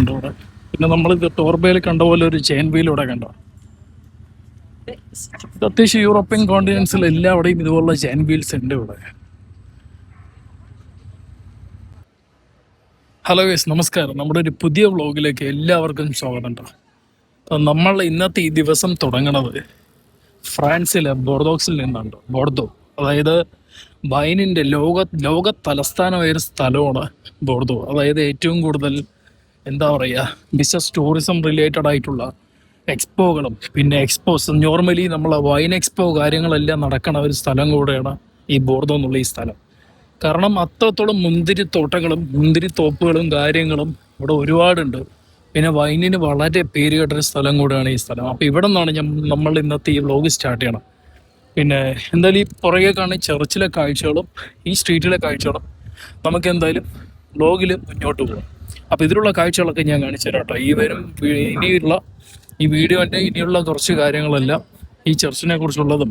ഉണ്ട് ഇവിടെ. പിന്നെ നമ്മളിത് ടോർബയിൽ കണ്ട പോലെ ഒരു ചെയിൻ വീൽ ഇവിടെ കണ്ടോ. അത്യാവശ്യം യൂറോപ്യൻ കോണ്ടിനെന്റ്സിൽ എല്ലാവിടെയും ഇതുപോലുള്ള ചെയിൻ വീൽസ് ഉണ്ട് ഇവിടെ. ഹലോ ഗൈസ്, നമസ്കാരം. നമ്മുടെ ഒരു പുതിയ വ്ളോഗിലേക്ക് എല്ലാവർക്കും സ്വാഗതം. നമ്മൾ ഇന്നത്തെ ഈ ദിവസം തുടങ്ങണത് ഫ്രാൻസിലെ ബോർഡോക്സിൽ നിന്നാണ്. ബോർഡോ, അതായത് വൈനിൻ്റെ ലോക തലസ്ഥാനമായ ഒരു സ്ഥലമാണ് ബോർഡോ. അതായത് ഏറ്റവും കൂടുതൽ എന്താ പറയുക, ബിസിനസ് ടൂറിസം റിലേറ്റഡ് ആയിട്ടുള്ള എക്സ്പോകളും പിന്നെ എക്സ്പോസ്, നോർമലി നമ്മളെ വൈൻ എക്സ്പോ കാര്യങ്ങളെല്ലാം നടക്കണ ഒരു സ്ഥലം കൂടെയാണ് ഈ ബോർഡോ എന്നുള്ള ഈ സ്ഥലം. കാരണം അത്രത്തോളം മുന്തിരിത്തോട്ടങ്ങളും മുന്തിരിത്തോപ്പുകളും കാര്യങ്ങളും ഇവിടെ ഒരുപാടുണ്ട്. പിന്നെ വൈനിന് വളരെ പേര് കേട്ടൊരു സ്ഥലം കൂടെയാണ് ഈ സ്ഥലം. അപ്പോൾ ഇവിടെ നിന്നാണ് നമ്മൾ ഇന്നത്തെ ഈ വ്ലോഗ് സ്റ്റാർട്ട് ചെയ്യണം. പിന്നെ എന്തായാലും ഈ പുറകെ കാണുന്ന ചർച്ചിലെ കാഴ്ചകളും ഈ സ്ട്രീറ്റിലെ കാഴ്ചകളും നമുക്ക് എന്തായാലും വ്ലോഗിൽ മുന്നോട്ട് പോകാം. അപ്പോൾ ഇതിലുള്ള കാഴ്ചകളൊക്കെ ഞാൻ കാണിച്ചു തരാം കേട്ടോ. ഇനിയുള്ള ഈ വീഡിയോൻ്റെ ഇനിയുള്ള കുറച്ച് കാര്യങ്ങളെല്ലാം ഈ ചർച്ചിനെ കുറിച്ചുള്ളതും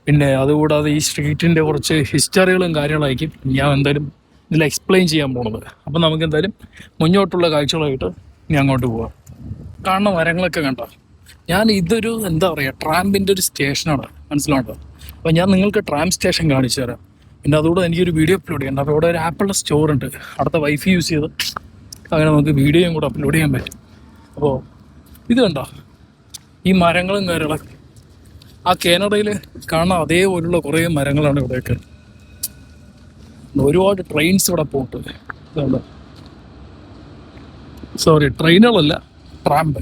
പിന്നെ അതുകൂടാതെ ഈ സ്ട്രീറ്റിൻ്റെ കുറച്ച് ഹിസ്റ്ററികളും കാര്യങ്ങളായിരിക്കും ഞാൻ എന്തായാലും ഇതിൽ എക്സ്പ്ലെയിൻ ചെയ്യാൻ പോകുന്നത്. അപ്പം നമുക്ക് എന്തായാലും മുന്നോട്ടുള്ള കാഴ്ചകളായിട്ട് ഞാൻ അങ്ങോട്ട് പോവാം. കാണുന്ന മരങ്ങളൊക്കെ കണ്ടോ. ഇതൊരു എന്താ പറയുക, ട്രാമ്പിൻ്റെ ഒരു സ്റ്റേഷനാണ്, മനസ്സിലാണ്ടോ. അപ്പോൾ ഞാൻ നിങ്ങൾക്ക് ട്രാം സ്റ്റേഷൻ കാണിച്ചു തരാം. പിന്നെ അതുകൂടെ എനിക്കൊരു വീഡിയോ അപ്ലോഡ് ചെയ്യണം. അപ്പോൾ ഇവിടെ ഒരു ആപ്പിളുടെ സ്റ്റോർ ഉണ്ട്. അടുത്ത വൈഫൈ യൂസ് ചെയ്ത് അങ്ങനെ നമുക്ക് വീഡിയോയും കൂടെ അപ്ലോഡ് ചെയ്യാൻ പറ്റും. അപ്പോൾ ഇത് കണ്ടോ, ഈ മരങ്ങളും കാര്യങ്ങളൊക്കെ ആ കാനഡയിൽ കാണാൻ അതേപോലുള്ള കുറേ മരങ്ങളാണ് ഇവിടെയൊക്കെ. ഒരുപാട് ട്രെയിൻസ് ഇവിടെ പോയിട്ട്, സോറി ട്രെയിനുകളല്ല, ട്രാമ്പ്.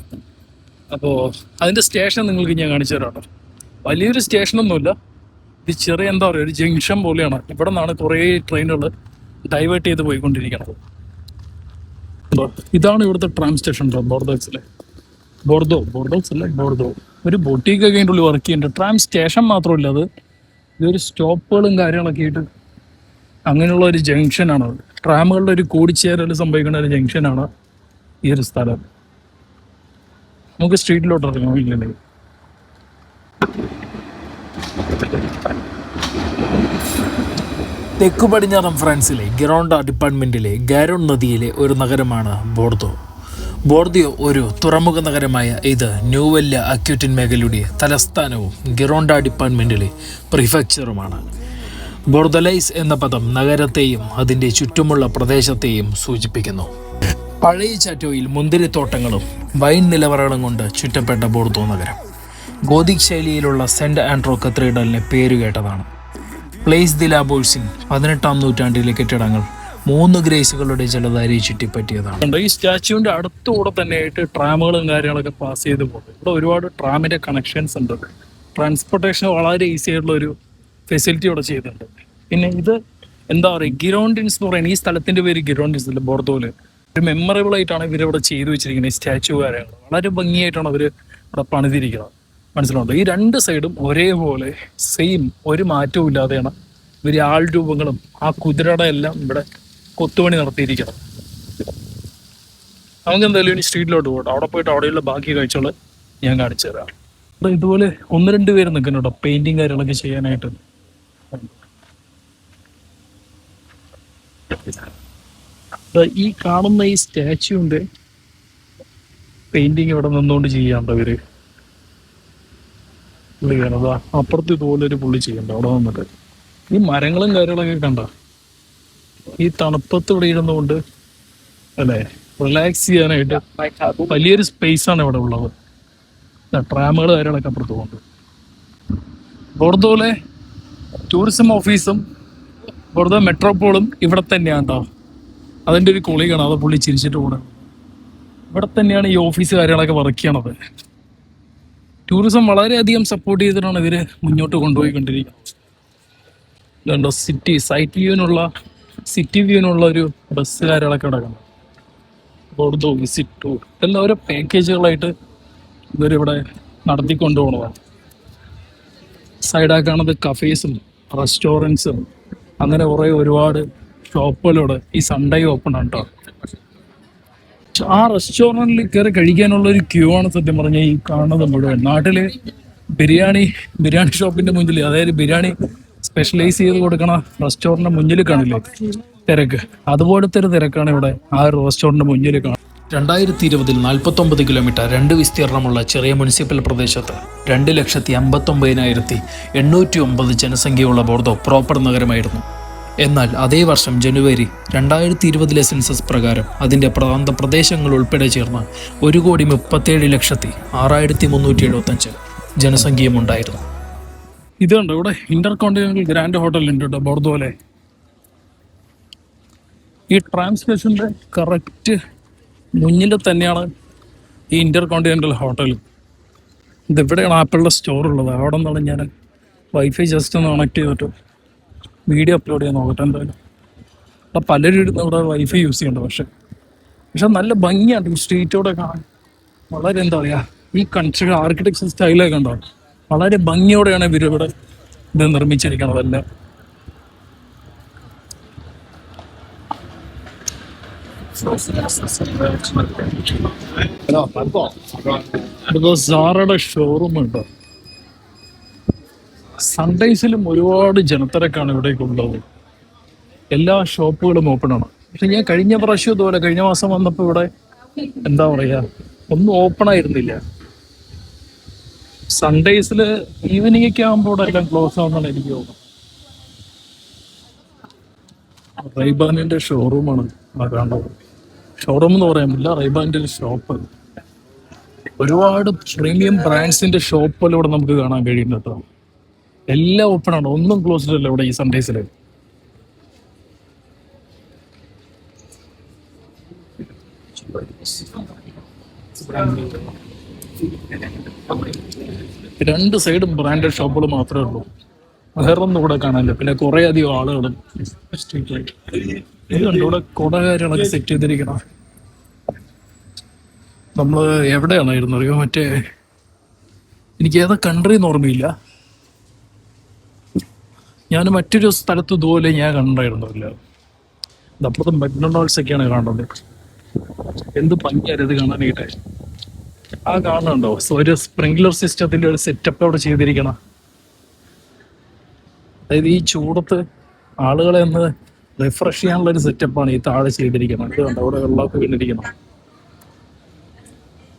അപ്പോൾ അതിൻ്റെ സ്റ്റേഷൻ നിങ്ങൾക്ക് ഞാൻ കാണിച്ചു തരാം കേട്ടോ. വലിയൊരു സ്റ്റേഷനൊന്നുമില്ല, ഇത് ചെറിയ എന്താ പറയുക, ഒരു ജംഗ്ഷൻ പോലെയാണ്. ഇവിടെ നിന്നാണ് കുറേ ട്രെയിനുകൾ ഡൈവേർട്ട് ചെയ്ത് പോയിക്കൊണ്ടിരിക്കുന്നത്. ഇതാണ് ഇവിടുത്തെ ട്രാം സ്റ്റേഷൻ കേട്ടോ, ബോർഡോക്സ്. ഒരു ബൊട്ടീക്കൊക്കെ അതിൻ്റെ ഉള്ളിൽ വർക്ക് ചെയ്യുന്നുണ്ട്. ട്രാം സ്റ്റേഷൻ മാത്രമല്ല, ഇതൊരു സ്റ്റോപ്പുകളും കാര്യങ്ങളൊക്കെ ആയിട്ട് അങ്ങനെയുള്ള ഒരു ജംഗ്ഷനാണ്. ട്രാമുകളുടെ ഒരു കൂടിച്ചേരൽ സംഭവിക്കുന്ന ഒരു ജംഗ്ഷനാണ് ഈ ഒരു സ്ഥലം. നമുക്ക് സ്ട്രീറ്റിലോട്ട് ഇറങ്ങാം. ഇല്ലേ, തെക്കു പടിഞ്ഞാറൻ ഫ്രാൻസിലെ ഗിറോണ്ട ഡിപ്പാർട്ട്മെൻറ്റിലെ ഗാരോൺ നദിയിലെ ഒരു നഗരമാണ് ബോർദോ. ബോർദിയോ ഒരു തുറമുഖ നഗരമായ ഇത് ന്യൂവെല്ല അക്യൂറ്റിൻ മേഖലയുടെ തലസ്ഥാനവും ഗിറോണ്ട ഡിപ്പാർട്ട്മെൻറ്റിലെ പ്രിഫെക്ചറുമാണ്. ബോർദലൈസ് എന്ന പദം നഗരത്തെയും അതിൻ്റെ ചുറ്റുമുള്ള പ്രദേശത്തെയും സൂചിപ്പിക്കുന്നു. പഴയ ചാറ്റോയിൽ മുന്തിരിത്തോട്ടങ്ങളും വൈൻ നിലവറകളും കൊണ്ട് ചുറ്റപ്പെട്ട ബോർദോ നഗരം ഗോതിക് ശൈലിയിലുള്ള സെന്റ് ആൻഡ്രോ കത്തീഡ്രലിന് പേരുകേട്ടതാണ്. പ്ലേസ് ദി ലാബോഴ്സിൻ 18-ാം നൂറ്റാണ്ടിലെ കെട്ടിടങ്ങൾ 3 ഗ്രേസുകളുടെ ജലധാരയെ ചുറ്റിപ്പറ്റിയതാണ്. ഈ സ്റ്റാച്യുവിൻ്റെ അടുത്തുകൂടെ തന്നെയായിട്ട് ട്രാമുകളും കാര്യങ്ങളൊക്കെ പാസ് ചെയ്ത് പോകും. ഇവിടെ ഒരുപാട് ട്രാമിൻ്റെ കണക്ഷൻസ് ഉണ്ട്. ട്രാൻസ്പോർട്ടേഷൻ വളരെ ഈസി ആയിട്ടുള്ള ഒരു ഫെസിലിറ്റി ഇവിടെ ചെയ്തിട്ടുണ്ട്. പിന്നെ ഇത് എന്താ പറയുക, ഗിറോണ്ടിൻസ് എന്ന് പറയുന്നത്, ഈ സ്ഥലത്തിൻ്റെ പേര് ഗിറോണ്ടിൻസ് അല്ല, ബോർദോയിൽ ഒരു മെമ്മറബിൾ ആയിട്ടാണ് ഇവരിവിടെ ചെയ്തു വെച്ചിരിക്കുന്നത്. ഈ സ്റ്റാച്യു കാര്യങ്ങൾ വളരെ ഭംഗിയായിട്ടാണ് അവർ ഇവിടെ പണിതിരിക്കുന്നത്, മനസ്സിലുണ്ടോ. ഈ രണ്ട് സൈഡും ഒരേപോലെ സെയിം, ഒരു മാറ്റവും ഇല്ലാതെയാണ് ഇവർ ആൾ രൂപങ്ങളും ആ കുതിരയുടെ എല്ലാം ഇവിടെ കൊത്തുപണി നടത്തിയിരിക്കണം. നമുക്ക് എന്തായാലും ഇനി സ്ട്രീറ്റിലോട്ട് പോകട്ടെ. അവിടെ പോയിട്ട് അവിടെയുള്ള ബാക്കി കാഴ്ചകൾ ഞാൻ കാണിച്ചു തരാം. ഇതുപോലെ 1-2 പേര് നിൽക്കുന്നുണ്ടോ പെയിന്റിങ് കാര്യങ്ങളൊക്കെ ചെയ്യാനായിട്ട്. ഈ കാണുന്ന ഈ സ്റ്റാച്യുവിന്റെ പെയിന്റിങ് ഇവിടെ നിന്നുകൊണ്ട് ചെയ്യാണ്ടോ ഇവര്. പുള്ളിക്കാണതാ അപ്പുറത്ത് ഇതുപോലെ ഒരു പുള്ളി ചെയ്യണ്ട അവിടെ വന്നിട്ട്. ഈ മരങ്ങളും കാര്യങ്ങളൊക്കെ കണ്ട, ഈ തണുപ്പത്ത് ഇവിടെ ഇരുന്നുകൊണ്ട് അല്ലേ റിലാക്സ് ചെയ്യാനായിട്ട് വലിയൊരു സ്പേസ് ആണ് ഇവിടെ ഉള്ളത്. ട്രാമുകൾ കാര്യങ്ങളൊക്കെ അപ്പുറത്ത് പോകുന്നുണ്ട്. ബോർദോയിലെ ടൂറിസം ഓഫീസും ബോർദോ മെട്രോപോളും ഇവിടെ തന്നെയാണ് കേട്ടോ. അതിൻ്റെ ഒരു കൊളീഗാണ്, അത് പുള്ളി ചിരിച്ചിട്ട് പോകുന്നത്. ഇവിടെ തന്നെയാണ് ഈ ഓഫീസ് കാര്യങ്ങളൊക്കെ വർക്ക് ചെയ്യണത്. ടൂറിസം വളരെയധികം സപ്പോർട്ട് ചെയ്തിട്ടാണ് ഇവര് മുന്നോട്ട് കൊണ്ടുപോയിക്കൊണ്ടിരിക്കുന്നത്. ഇതുണ്ടോ സിറ്റി വ്യൂവിനുള്ള ഒരു ബസ് കാര്യങ്ങളൊക്കെ നടക്കുന്നത്. ബോർദോ വിസിറ്റ് ടൂർ എല്ലാം ഓരോ പാക്കേജുകളായിട്ട് ഇവരിവിടെ നടത്തിക്കൊണ്ടു പോകണതാണ്. സൈഡാക്കാണത് കഫേസും റെസ്റ്റോറൻറ്റ്സും അങ്ങനെ കുറേ ഒരുപാട് ഷോപ്പുകളിവിടെ ഈ സൺഡേ ഓപ്പൺ ആണ് കേട്ടോ. ആ റെസ്റ്റോറൻറ്റിൽ കയറി കഴിക്കാനുള്ള ഒരു ക്യൂ ആണ് സത്യം പറഞ്ഞാൽ ഈ കാണുന്നത് മുഴുവൻ. നാട്ടില് ബിരിയാണി ഷോപ്പിന്റെ മുന്നിൽ, അതായത് ബിരിയാണി സ്പെഷ്യലൈസ് ചെയ്ത് കൊടുക്കണ റെസ്റ്റോറൻറ്റിന്റെ മുന്നിൽ കാണില്ലേ തിരക്ക്, അതുപോലത്തെ ഒരു തിരക്കാണ് ഇവിടെ ആ ഒരു റെസ്റ്റോറൻറ്റിന്റെ മുന്നിൽ കാണുന്നത്. 2020 49 കിലോമീറ്റർ 2 വിസ്തീർണമുള്ള ചെറിയ മുനിസിപ്പൽ പ്രദേശത്ത് 2,59,809 ജനസംഖ്യയുള്ള ബോർദോ പ്രോപ്പർ നഗരമായിരുന്നു. എന്നാൽ അതേ വർഷം ജനുവരി 2020 സെൻസസ് പ്രകാരം അതിൻ്റെ പ്രാന്ത പ്രദേശങ്ങൾ ഉൾപ്പെടെ ചേർന്ന് 1,37,06,375 ജനസംഖ്യയുമുണ്ടായിരുന്നു. ഇതുണ്ട് ഇവിടെ ഇന്റർ കോണ്ടിനെന്റൽ ഗ്രാൻഡ് ഹോട്ടൽ ഉണ്ട് കേട്ടോ ബോർദോയിലെ. ഈ ട്രാം സ്റ്റേഷൻ്റെ കറക്റ്റ് മുന്നിൽ തന്നെയാണ് ഈ ഇന്റർ കോണ്ടിനെന്റൽ ഹോട്ടൽ. ഇതിവിടെയാണ് ആപ്പിളിൻ്റെ സ്റ്റോർ ഉള്ളത്. അവിടെ നിന്നാണ് ഞാൻ വൈഫൈ ജസ്റ്റ് ഒന്ന് കണക്ട് ചെയ്തിട്ട് വീഡിയോ അപ്ലോഡ് ചെയ്യാൻ നോക്കട്ടെ. എന്തായാലും അവിടെ പലരും ഇരുന്ന് ഇവിടെ വൈഫൈ യൂസ് ചെയ്യുന്നുണ്ട്. പക്ഷെ നല്ല ഭംഗിയാണ് ഈ സ്ട്രീറ്റോടെ കാണാൻ. വളരെ എന്താ പറയുക, ഈ കൺസ്ട്രക്ഷൻ ആർക്കിടെക്ചർ സ്റ്റൈലൊക്കെ ഉണ്ടാവും. വളരെ ഭംഗിയോടെയാണ് ഇവരിവിടെ ഇത് നിർമ്മിച്ചിരിക്കണതെല്ലാം. സാറയുടെ ഷോറൂം ഉണ്ട്. സൺഡേസിലും ഒരുപാട് ജനത്തിരക്കാണ് ഇവിടേക്ക് ഉള്ളത്. എല്ലാ ഷോപ്പുകളും ഓപ്പൺ ആണ്. പക്ഷെ ഞാൻ കഴിഞ്ഞ പ്രാവശ്യം ഇതുപോലെ കഴിഞ്ഞ മാസം വന്നപ്പോൾ ഇവിടെ എന്താ പറയാ ഒന്നും ഓപ്പൺ ആയിരുന്നില്ല. സൺഡേസിൽ ഈവനിങ് ഒക്കെ ആകുമ്പോൾ ഇവിടെ എല്ലാം ക്ലോസ് ആവുന്നതാണ് എനിക്ക് തോന്നുന്നത്. റൈബാനിന്റെ ഷോറൂമാണ് കാണുന്നത്. ഷോറൂം എന്ന് പറയാൻ പറ്റില്ല, റൈബാനിന്റെ ഒരു ഷോപ്പ്. ഒരുപാട് പ്രീമിയം ബ്രാൻഡ്സിന്റെ ഷോപ്പുകൾ ഇവിടെ നമുക്ക് കാണാൻ കഴിയുന്നുണ്ട് കേട്ടോ. എല്ലാം ഓപ്പൺ ആണ്, ഒന്നും ക്ലോസ്ഡ് അല്ല ഇവിടെ ഈ സൺഡേസിൽ. രണ്ട് സൈഡും ബ്രാൻഡഡ് ഷോപ്പുകൾ മാത്രമേ ഉള്ളൂ, വേറൊന്നും ഇവിടെ കാണാനില്ല. പിന്നെ കുറെ അധികം ആളുകളും ഇത് കണ്ടു. ഇവിടെ കുടകാര്യങ്ങളൊക്കെ സെറ്റ് ചെയ്തിരിക്കണം. നമ്മള് എവിടെയാണായിരുന്നു അറിയോ, മറ്റേ എനിക്ക് ഏതാ കൺട്രിന്ന് ഓർമ്മയില്ല. ഞാൻ മറ്റൊരു സ്ഥലത്ത് ഇതുപോലെ ഞാൻ കണ്ടായിരുന്നില്ല. അപ്പുറത്ത് മക്ഡൊണാൾഡ്സ് ഒക്കെയാണ് കാണുന്നത്. എന്ത് ഭംഗിയായിരുന്നു ഇത് കാണാനായിട്ട്. ആ കാണുന്നുണ്ടോ, ഒരു സ്പ്രിംഗ്ലർ സിസ്റ്റത്തിന്റെ ഒരു സെറ്റപ്പ് അവിടെ ചെയ്തിരിക്കണം. അതായത് ഈ ചൂടത്ത് ആളുകളെ ഒന്ന് റിഫ്രഷ് ചെയ്യാനുള്ള ഒരു സെറ്റപ്പാണ് ഈ താഴെ ചെയ്തിരിക്കുന്നത്. ഇത് കണ്ടോ, അവിടെ വെള്ളമൊക്കെ വീണിരിക്കണം.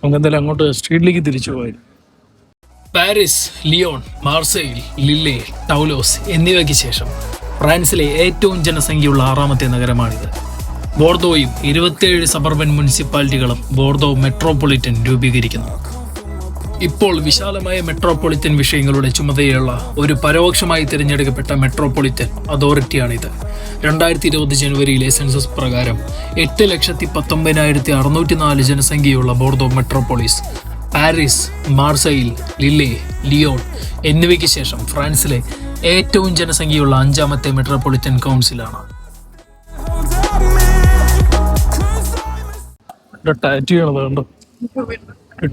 നമുക്ക് എന്തായാലും അങ്ങോട്ട് സ്ട്രീറ്റിലേക്ക് തിരിച്ചു പോയി. പാരീസ്, ലിയോൺ, മാർസെയിൽ, ലില്ലെ, ടൗലോസ് എന്നിവയ്ക്ക് ശേഷം ഫ്രാൻസിലെ ഏറ്റവും ജനസംഖ്യയുള്ള 6ാമത്തെ നഗരമാണിത്. ബോർദോയും 27 സബർബൻ മുനിസിപ്പാലിറ്റികളും ബോർദോ മെട്രോപൊളിറ്റൻ രൂപീകരിക്കുന്നു. ഇപ്പോൾ വിശാലമായ മെട്രോപൊളിറ്റൻ വിഷയങ്ങളുടെ ചുമതലയുള്ള ഒരു പരോക്ഷമായി തിരഞ്ഞെടുക്കപ്പെട്ട മെട്രോപൊളിറ്റൻ അതോറിറ്റിയാണിത്. 2020 ജനുവരിയിലെ സെൻസസ് പ്രകാരം 8,19,604 ജനസംഖ്യയുള്ള Bordeaux metropolis Paris, Marseille, Lille, Lyon എന്നിവയ്ക്ക് ശേഷം ഫ്രാൻസിലെ ഏറ്റവും ജനസംഖ്യയുള്ള 5ാമത്തെ മെട്രോപൊളിറ്റൻ കൗൺസിലാണ്. ടാറ്റു ചെയ്യണത് കണ്ടോ,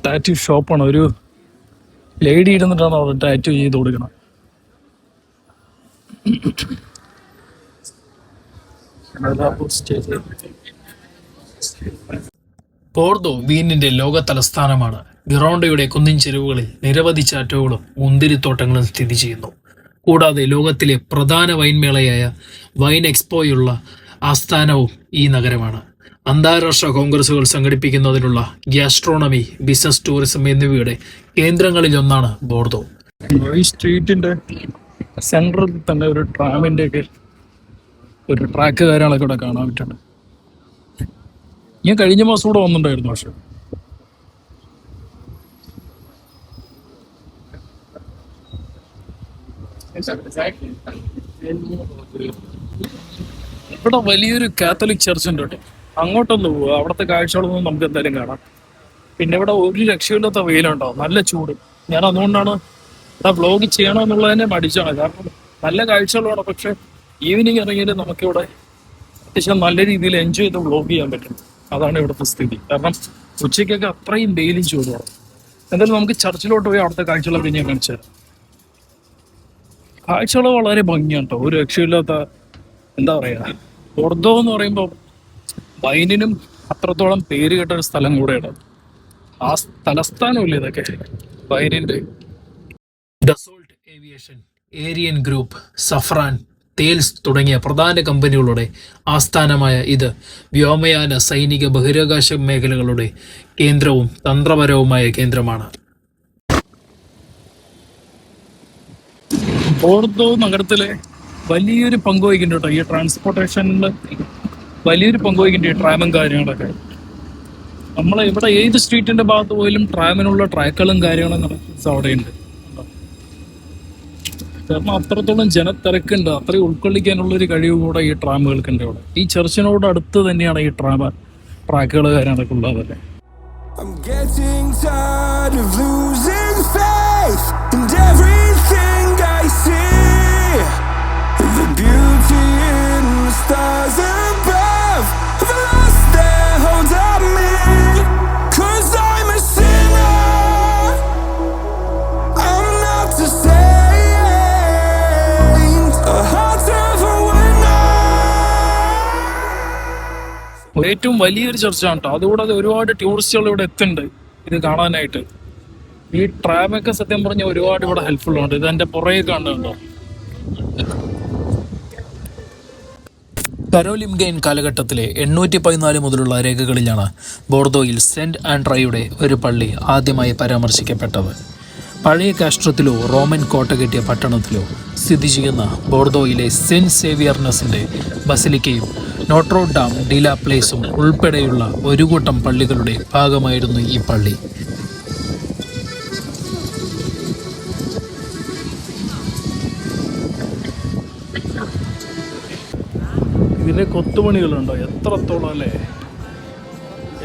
ടാറ്റു ഷോപ്പാണ്. ഒരു ലേഡി ഇരുന്നിട്ടാണ് അവിടെ ടാറ്റു ചെയ്ത് കൊടുക്കണം. ബോർദോ വീനിന്റെ ലോക തലസ്ഥാനമാണ്. ഗിറോണ്ടയുടെ കുന്നിൻ ചെരുവുകളിൽ നിരവധി ചാറ്റോകളും മുന്തിരിത്തോട്ടങ്ങളും സ്ഥിതി ചെയ്യുന്നു. കൂടാതെ ലോകത്തിലെ പ്രധാന വൈൻമേളയായ വൈൻ എക്സ്പോയുള്ള ആസ്ഥാനവും ഈ നഗരമാണ്. അന്താരാഷ്ട്ര കോൺഗ്രസുകൾ സംഘടിപ്പിക്കുന്നതിനുള്ള ഗ്യാസ്ട്രോണമി, ബിസിനസ്, ടൂറിസം എന്നിവയുടെ കേന്ദ്രങ്ങളിലൊന്നാണ് ബോർദോ. ഈ സ്ട്രീറ്റിന്റെ സെൻട്രൽ തന്നെ ഒരു ട്രാമിന്റെ ഒക്കെ ഒരു ട്രാക്ക് കാര്യങ്ങളൊക്കെ ഇവിടെ കാണാൻ പറ്റുന്നുണ്ട്. ഞാൻ കഴിഞ്ഞ മാസം കൂടെ വന്നിട്ടുണ്ടായിരുന്നു. പക്ഷെ ഇവിടെ വലിയൊരു കാത്തലിക് ചർച്ച് ഉണ്ട് കേട്ടോ. അങ്ങോട്ടൊന്ന് പോവുക, അവിടുത്തെ കാഴ്ചകളൊന്നും നമുക്ക് എന്തായാലും കാണാം. പിന്നെ ഇവിടെ ഒരു രക്ഷയില്ലാത്ത വെയിലുണ്ടാവും, നല്ല ചൂട്. ഞാൻ അതുകൊണ്ടാണ് ഇവിടെ വ്ലോഗ് ചെയ്യണമെന്നുള്ളതിനെ മടിച്ചാണ്. കാരണം നല്ല കാഴ്ചകളാണ്. പക്ഷെ ഈവനിങ് ഇറങ്ങിയിട്ട് നമുക്കിവിടെ അത്യാവശ്യം നല്ല രീതിയിൽ എൻജോയ് ചെയ്ത് വ്ലോഗ് ചെയ്യാൻ പറ്റും. അതാണ് ഇവിടുത്തെ സ്ഥിതി. കാരണം ഉച്ചയ്ക്കൊക്കെ അത്രയും വെയിലും ചൂടുമാണ്. എന്തായാലും നമുക്ക് ചർച്ചിലോട്ട് പോയി അവിടുത്തെ കാഴ്ചകളൊക്കെ ഞാൻ കാണിച്ചു തരാം. കാഴ്ചകൾ വളരെ ഭംഗിയാണ് കേട്ടോ, ഒരു രക്ഷയില്ലാത്ത. എന്താ പറയുക, ബോർദോ എന്ന് പറയുമ്പോൾ വൈനിനും അത്രത്തോളം പേര് കേട്ട ഒരു സ്ഥലം കൂടെയാണ്. ആ തലസ്ഥാനമില്ല ഇതൊക്കെ വൈനിന്റെ. Dassault Aviation, Ariane Group, Safran, Thales തുടങ്ങിയ പ്രധാന കമ്പനികളുടെ ആസ്ഥാനമായ ഇത് വ്യോമയാന, സൈനിക, ബഹിരാകാശ മേഖലകളുടെ കേന്ദ്രവും തന്ത്രപരവുമായ കേന്ദ്രമാണ്. ബോർദോ നഗരത്തിലെ വലിയൊരു പങ്ക് വഹിക്കുന്നുണ്ട് കേട്ടോ ഈ ട്രാൻസ്പോർട്ടേഷനിൽ. വലിയൊരു പങ്ക് വഹിക്കുന്നുണ്ട് ഈ ട്രാമും കാര്യങ്ങളൊക്കെ. നമ്മളെ ഇവിടെ ഏത് സ്ട്രീറ്റിന്റെ ഭാഗത്ത് പോയാലും ട്രാമിനുള്ള ട്രാക്കുകളും കാര്യങ്ങളും അവിടെയുണ്ട്. കാരണം അത്രത്തോളം ജനത്തിരക്കുണ്ട്. അത്രയും ഉൾക്കൊള്ളിക്കാനുള്ള ഒരു കഴിവ് കൂടെ ഈ ട്രാമുകൾക്കുണ്ട് ഇവിടെ. ഈ ചർച്ചിനോട് അടുത്ത് തന്നെയാണ് ഈ ട്രാക്കുകൾ കാര്യങ്ങളൊക്കെ ഉള്ളതല്ലേ. I'm getting tired of losing faith in everything I see. The beauty in the stars above have lost their hold on me. 'Cause I'm a sinner, I'm not a saint, a heart of a winner. ഏറ്റവും വലിയൊരു ചർച്ചാണ് കേട്ടോ. അതുകൂടാതെ ഒരുപാട് ടൂറിസ്റ്റുകൾ ഇവിടെ എത്തുന്നുണ്ട് ഇത് കാണാനായിട്ട്. ഈ ട്രാമൊക്കെ സത്യം പറഞ്ഞാൽ ഒരുപാട് ഇവിടെ ഹെൽപ്ഫുൾ ഉണ്ട്. ഇത് എൻ്റെ പുറകെ കാണുന്നുണ്ടോ. കരോലിംഗൈൻ കാലഘട്ടത്തിലെ 814 മുതലുള്ള രേഖകളിലാണ് ബോർദോയിൽ സെന്റ് ആൻഡ്രയുടെ ഒരു പള്ളി ആദ്യമായി പരാമർശിക്കപ്പെട്ടത്. പഴയ കാസ്ട്രത്തിലോ റോമൻ കോട്ട കെട്ടിയ പട്ടണത്തിലോ സ്ഥിതി ചെയ്യുന്ന ബോർദോയിലെ സെന്റ് സേവിയർനസിന്റെ ബസിലിക്കയും നോട്രോ ഡാം ഡിലാ പ്ലേസും ഉൾപ്പെടെയുള്ള ഒരു കൂട്ടം പള്ളികളുടെ ഭാഗമായിരുന്നു ഈ പള്ളി. ഇതിലെ കൊത്തുപണികളുണ്ടോ എത്രത്തോളം അല്ലേ.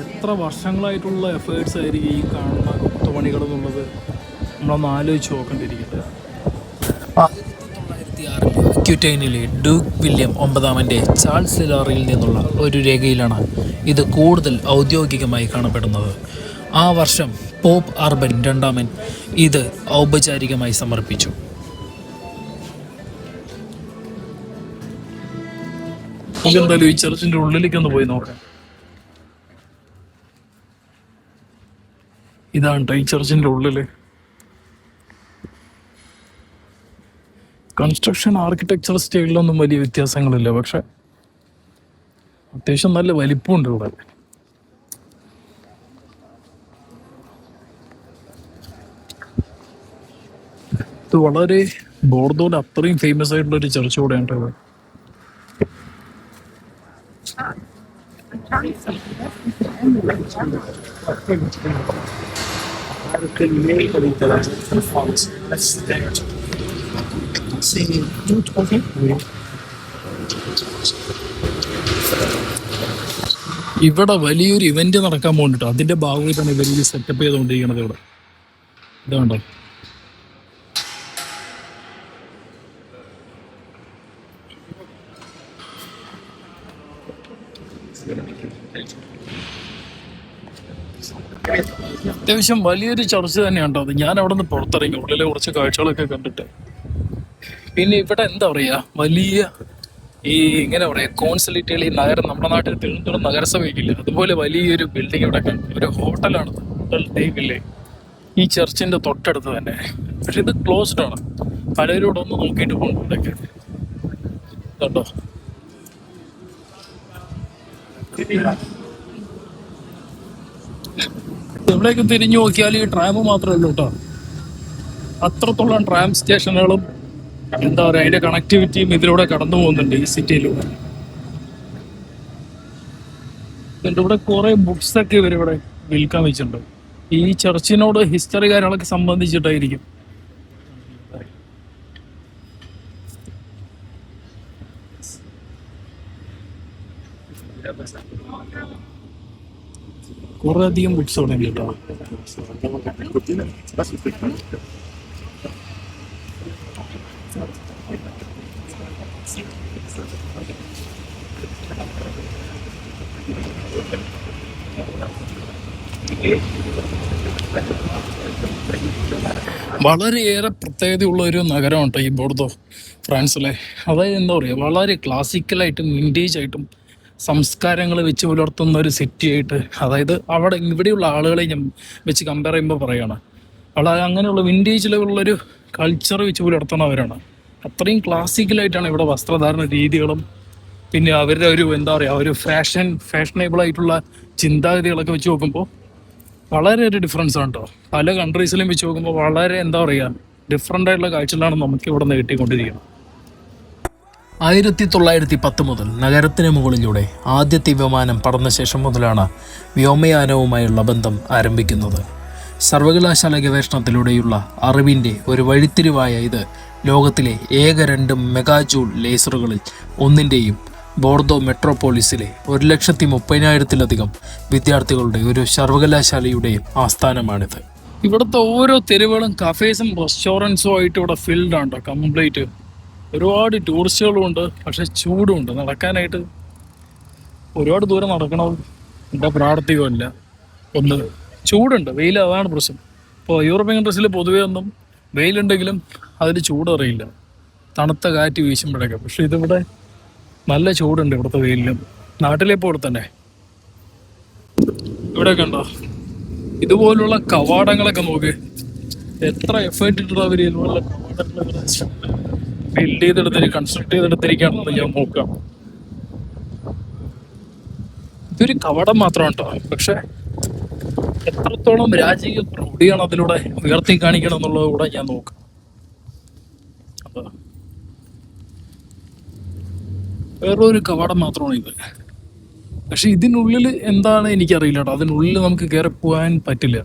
എത്ര വർഷങ്ങളായിട്ടുള്ള എഫേർട്സ് ആയിരിക്കും ഈ കാണുന്ന കൊത്തുപണികൾ എന്നുള്ളത് നമ്മളൊന്ന് ആലോചിച്ച് നോക്കേണ്ടിയിരിക്കുന്നത്. 1906 അക്യുറ്റൈനിലെ ഡ്യൂക്ക് വില്യം 9 ചാൾസ് ലാറിയിൽ നിന്നുള്ള ഒരു രേഖയിലാണ് ഇത് കൂടുതൽ ഔദ്യോഗികമായി കാണപ്പെടുന്നത്. ആ വർഷം പോപ്പ് അർബൻ 2 ഇത് ഔപചാരികമായി സമർപ്പിച്ചു. എന്തായാലും ഈ ചർച്ചിന്റെ ഉള്ളിലേക്ക് ഒന്ന് പോയി നോക്കാം. ഇതാണ് ഈ ചർച്ചിന്റെ ഉള്ളില്. കൺസ്ട്രക്ഷൻ ആർക്കിടെക്ചർ സ്റ്റൈലിലൊന്നും വലിയ വ്യത്യാസങ്ങളില്ല, പക്ഷെ അത്യാവശ്യം നല്ല വലിപ്പമുണ്ട് ഇവിടെ. ഇത് വളരെ ബോർദോയിൽ അത്രയും ഫേമസ് ആയിട്ടുള്ള ഒരു ചർച്ച് കൂടെയാണ് ഇത്. ഇവിടെ വലിയൊരു ഇവന്റ് നടക്കാൻ പോകുന്നുണ്ട്. അതിന്റെ ഭാഗമായിട്ടാണ് ഇവർ ഈ സെറ്റപ്പ് ചെയ്തുകൊണ്ടിരിക്കുന്നത് ഇവിടെ. ഇതുണ്ടോ. അത്യാവശ്യം വലിയൊരു ചർച്ച തന്നെയാണ്ടോ അത്. ഞാൻ അവിടെ നിന്ന് പുറത്തിറങ്ങി ഉള്ളിലെ കുറച്ച് കാഴ്ചകളൊക്കെ കണ്ടിട്ട്. പിന്നെ ഇവിടെ എന്താ പറയാ, വലിയ ഈ ഇങ്ങനെ പറയാ കോൺസുലേറ്റുകൾ, ഈ നഗരം നമ്മുടെ നാട്ടിൽ തിരുവനന്തപുരം നഗരസഭയ്ക്കില്ല അതുപോലെ വലിയൊരു ബിൽഡിംഗ് ഇവിടെ കണ്ടു. ഒരു ഹോട്ടലാണ്, ഹോട്ടൽ ടൈപ്പില്ലേ ഈ ചർച്ചിന്റെ തൊട്ടടുത്ത് തന്നെ. പക്ഷെ ഇത് ക്ലോസ്ഡ് ആണ്. പലരും ഇവിടെ ഒന്ന് നോക്കിയിട്ട് പോകുന്നു ഇവിടെയൊക്കെ. കേട്ടോ എവിടെയൊക്കെ തിരിഞ്ഞു നോക്കിയാൽ ഈ ട്രാം മാത്രമല്ല കേട്ടോ, അത്രത്തോളം ട്രാം സ്റ്റേഷനുകളും എന്താ പറയാ അതിന്റെ കണക്ടിവിറ്റിയും ഇതിലൂടെ കടന്നു പോകുന്നുണ്ട് ഈ സിറ്റിയിലൂടെ. ഇവിടെ കുറെ ബുക്സ് ഒക്കെ ഇവരിവിടെ വിൽക്കാൻ വെച്ചിട്ടുണ്ട്. ഈ ചർച്ചിനോട് ഹിസ്റ്ററി കാര്യങ്ങളൊക്കെ സംബന്ധിച്ചിട്ടായിരിക്കും. കുറെ അധികം ബുക്സ് അവിടെ ഉണ്ട് കേട്ടോ. വളരെയേറെ പ്രത്യേകതയുള്ള ഒരു നഗരമാണ് ഈ ബോർദോ, ഫ്രാൻസിലെ. അതായത് എന്താ പറയുക, വളരെ ക്ലാസിക്കലായിട്ടും വിൻറ്റേജ് ആയിട്ടും സംസ്കാരങ്ങൾ വെച്ച് പുലർത്തുന്ന ഒരു സിറ്റി ആയിട്ട്, അതായത് അവിടെ ഇവിടെയുള്ള ആളുകളെ ഞാൻ വെച്ച് കമ്പയർ ചെയ്യുമ്പോൾ പറയുകയാണ്, വളരെ അങ്ങനെയുള്ള വിൻറ്റേജ് ലെവലുള്ളൊരു കൾച്ചർ വെച്ച് പുലർത്തുന്നവരാണ്. അത്രയും ക്ലാസിക്കലായിട്ടാണ് ഇവിടെ വസ്ത്രധാരണ രീതികളും പിന്നെ അവരുടെ ഒരു എന്താ പറയുക ഒരു ഫാഷനബിൾ ആയിട്ടുള്ള ചിന്താഗതികളൊക്കെ വെച്ച് നോക്കുമ്പോൾ വളരെ ഒരു ഡിഫറൻസ് ആണ് കേട്ടോ. പല കൺട്രീസിലും വെച്ച് നോക്കുമ്പോൾ വളരെ എന്താ പറയുക ഡിഫറെൻ്റ് ആയിട്ടുള്ള കാഴ്ചകളാണ് നമുക്ക് ഇവിടെ നിന്ന് കിട്ടിക്കൊണ്ടിരിക്കുന്നത്. 1910 മുതൽ നഗരത്തിന് മുകളിലൂടെ ആദ്യത്തെ വിമാനം പറന്ന ശേഷം മുതലാണ് വ്യോമയാനവുമായുള്ള ബന്ധം ആരംഭിക്കുന്നത്. സർവകലാശാല ഗവേഷണത്തിലൂടെയുള്ള അറിവിൻ്റെ ഒരു വഴിത്തിരിവായ ഇത് ലോകത്തിലെ ഏക 2 മെഗാജൂൾ ലേസറുകളിൽ ഒന്നിൻ്റെയും ബോർദോ മെട്രോപോളിസിലെ 130,000-ലധികം വിദ്യാർത്ഥികളുടെ ഒരു സർവകലാശാലയുടെയും ആസ്ഥാനമാണിത്. ഇവിടുത്തെ ഓരോ തെരുവുകളും കഫേസും റെസ്റ്റോറൻറ്റ്സും ആയിട്ട് ഇവിടെ ഫിൽഡ് ആണ് കംപ്ലീറ്റ്. ഒരുപാട് ടൂറിസ്റ്റുകളും ഉണ്ട്, പക്ഷെ ചൂടുണ്ട്. നടക്കാനായിട്ട് ഒരുപാട് ദൂരം നടക്കണം. എൻ്റെ പ്രാർത്ഥികമല്ല, ഒന്ന് ചൂടുണ്ട്, വെയിൽ, അതാണ് പ്രശ്നം. ഇപ്പോൾ യൂറോപ്യൻ കൺട്രീസിൽ പൊതുവേ ഒന്നും വെയിലുണ്ടെങ്കിലും അതിൽ ചൂട് അറിയില്ല, തണുത്ത കാറ്റ് വീശുമ്പോഴൊക്കെ. പക്ഷെ ഇതിവിടെ നല്ല ചൂടുണ്ട് ഇവിടുത്തെ വെയിലിലും. നാട്ടിലെ പോലെ തന്നെ ഇവിടെ കണ്ടോ ഇതുപോലുള്ള കവാടങ്ങളൊക്കെ നോക്ക്, എത്ര എഫേർട്ട് ഇട്ടിട്ട് അവർ ഇതുപോലുള്ള കവാടങ്ങൾ ബിൽഡ് ചെയ്തെടുത്തിട്ട് കൺസ്ട്രക്ട് ചെയ്തെടുത്തിരിക്കുകയാണെന്ന് ഞാൻ നോക്കാം. ഇതൊരു കവാടം മാത്രമാണ് കേട്ടോ, പക്ഷെ എത്രത്തോളം രാജകീയ പ്രൗഢിയാണ് അതിലൂടെ ഉയർത്തി കാണിക്കണം എന്നുള്ളത് കൂടെ ഞാൻ നോക്കാം. അപ്പൊ വേറൊരു കവാടം മാത്രമാണ് ഇത്. പക്ഷെ ഇതിനുള്ളിൽ എന്താണ് എനിക്കറിയില്ല കേട്ടോ. അതിനുള്ളിൽ നമുക്ക് കയറി പോകാൻ പറ്റില്ല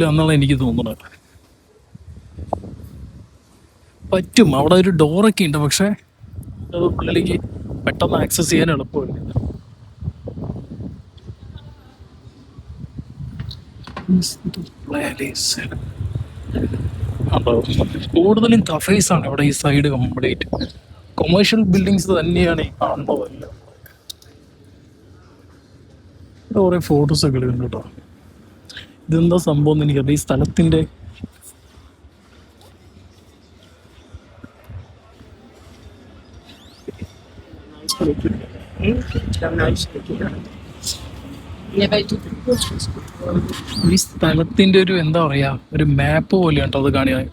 എന്നാണ് എനിക്ക് തോന്നുന്നത്. പറ്റും, അവിടെ ഒരു ഡോറൊക്കെ ഉണ്ട്, പക്ഷെ അത് ഉള്ളിലേക്ക് പെട്ടെന്ന് ആക്സസ് ചെയ്യാൻ എളുപ്പമില്ല. അപ്പോൾ കൂടുതലും കഫേസ് ആണ് ഇവിടെ ഈ സൈഡ് കംപ്ലീറ്റ്. കൊമേഴ്ഷ്യൽ ബിൽഡിങ്സ് തന്നെയാണ് ഈ കാണുന്നതല്ല. ഇവിടെ കുറെ ഫോട്ടോസ് ഒക്കെ എടുക്കുന്നുണ്ട് കേട്ടോ. ഇതെന്താ സംഭവം എന്ന് എനിക്കറിയാം. ഈ സ്ഥലത്തിന്റെ ഈ സ്ഥലത്തിന്റെ ഒരു എന്താ പറയാ ഒരു മാപ്പ് പോലെയാണ് കേട്ടോ അത് കാണിയാൽ.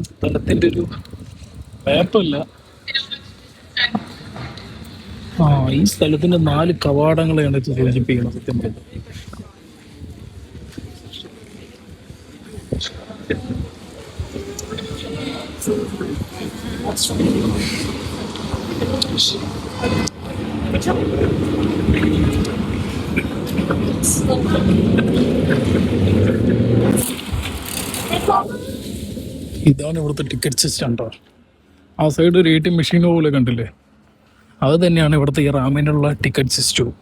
സ്ഥലത്തിന്റെ ഒരു മാപ്പല്ല, ഈ സ്ഥലത്തിന്റെ 4 കവാടങ്ങളെയാണ് ഇത് സൂചിപ്പിക്കുന്നത്. സത്യം പറഞ്ഞത് ഇതാണ് ഇവിടുത്തെ ടിക്കറ്റ് സിസ്റ്റം കേട്ടോ. ആ സൈഡ് ഒരു ATM മെഷീൻ പോലെ കണ്ടില്ലേ, അത് തന്നെയാണ് ഇവിടുത്തെ ഈ റാമിനുള്ള ടിക്കറ്റ് സിസ്റ്റവും.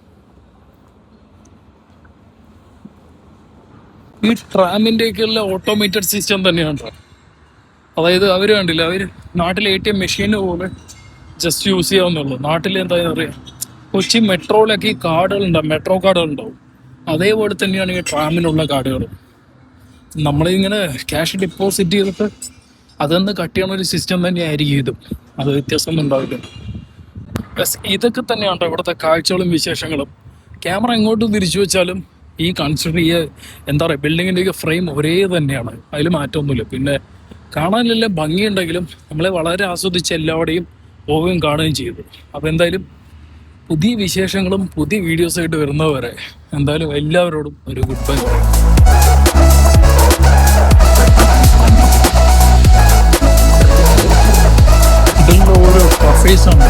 ഈ ട്രാമിൻ്റെയൊക്കെയുള്ള ഓട്ടോമേറ്റഡ് സിസ്റ്റം തന്നെയാണ് കേട്ടോ. അതായത് അവർ കണ്ടില്ല, അവർ നാട്ടിലെ ATM മെഷീൻ പോലെ ജസ്റ്റ് യൂസ് ചെയ്യാവുന്നുള്ളൂ. നാട്ടിൽ എന്താ പറയുക, കൊച്ചി മെട്രോയിലൊക്കെ ഈ കാർഡുകളുണ്ടാവും, മെട്രോ കാർഡുകളുണ്ടാവും. അതേപോലെ തന്നെയാണ് ഈ ട്രാമിനുള്ള കാർഡുകൾ. നമ്മളിങ്ങനെ ക്യാഷ് ഡെപ്പോസിറ്റ് ചെയ്തിട്ട് അതൊന്ന് കട്ട് ചെയ്യണ ഒരു സിസ്റ്റം തന്നെയായിരിക്കും ഇതും. അത് വ്യത്യാസമൊന്നും ഉണ്ടാവില്ല. ഇതൊക്കെ തന്നെയാണ് ഇവിടുത്തെ കാഴ്ചകളും വിശേഷങ്ങളും. ക്യാമറ എങ്ങോട്ടും തിരിച്ചു വെച്ചാലും ഈ കൺസിഡർ എന്താ പറയുക ബിൽഡിങ്ങിൻ്റെയൊക്കെ ഫ്രെയിം ഒരേ തന്നെയാണ്, അതിൽ മാറ്റമൊന്നുമില്ല. പിന്നെ കാണാനെല്ലാം ഭംഗിയുണ്ടെങ്കിലും നമ്മളെ വളരെ ആസ്വദിച്ച് എല്ലാവരുടെയും പോവുകയും കാണുകയും ചെയ്തു. അപ്പോൾ എന്തായാലും പുതിയ വിശേഷങ്ങളും പുതിയ വീഡിയോസായിട്ട് വരുന്നവരെ എന്തായാലും എല്ലാവരോടും ഒരു ഗുഡ് ബൈ പറയാം. ഇതിൻ്റെ ഓരോ കഫേസാണ്.